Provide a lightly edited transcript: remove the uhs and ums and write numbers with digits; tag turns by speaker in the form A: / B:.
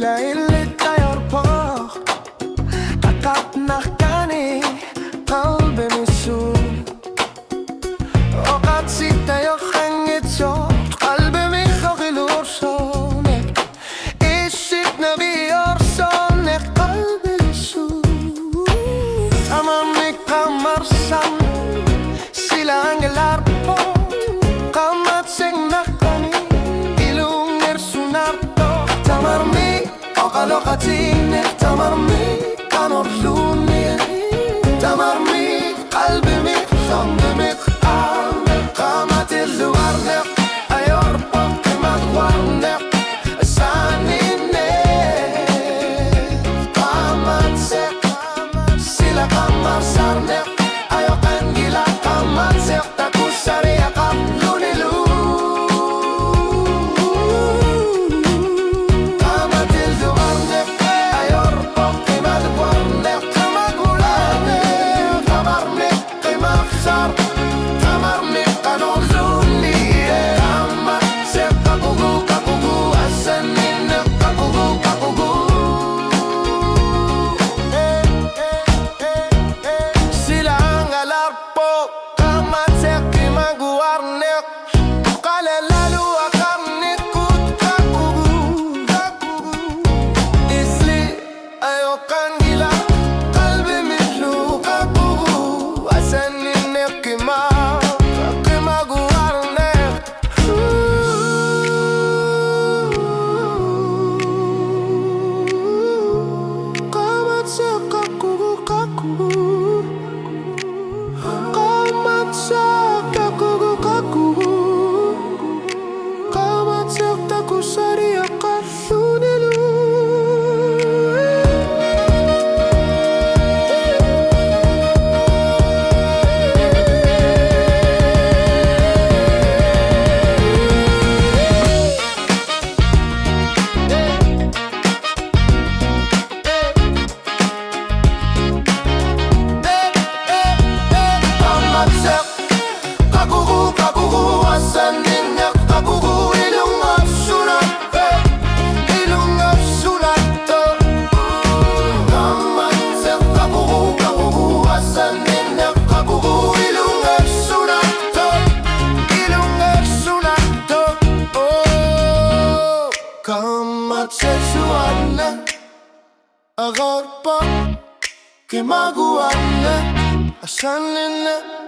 A: Sila illit tayor på Kakatnakani kalbimi sun O katsita yok hangit so Kalbimi kakilur sonek İşit nabiyor sonek kalbimi sun Tamam ikamarsan Sila angelar po Kamat sing nakani Ilunger sunarto Tamarmi Okalokatin Tamarmi Kanorluni Tamarmi Kalbimi Şandimi Kamat illuarne Ayor pokemon warne Sanine Kamat se Sila kamar sarne Ayokan gila kamat se Takusari akap lunilu Kamat illuarne Ayor pokemon warne Tamagulane Tamarne Kimaksar Tamarne Kanoluni Kamat se Kakugu kakugu Asanine kakugu kakugu Sila ang alarpo Kamat se kimaguarne Kalalalu akarne kut kakugu Isli ayokan gila Kalbimi lu kakugu Asanine kimaguarne Kamat se kakugu kakugu Kamat se kakugu kakugu Kamat se takusari akarlunilu Kamat se kakugu kakugu Asanine kakugu ilungap sunat Ilungap sunat Kamat se kakugu kakugu Asanine kakugu ilungap sunat Ilungap sunat Kamat se suana Agar pa Kimaguan na Asanine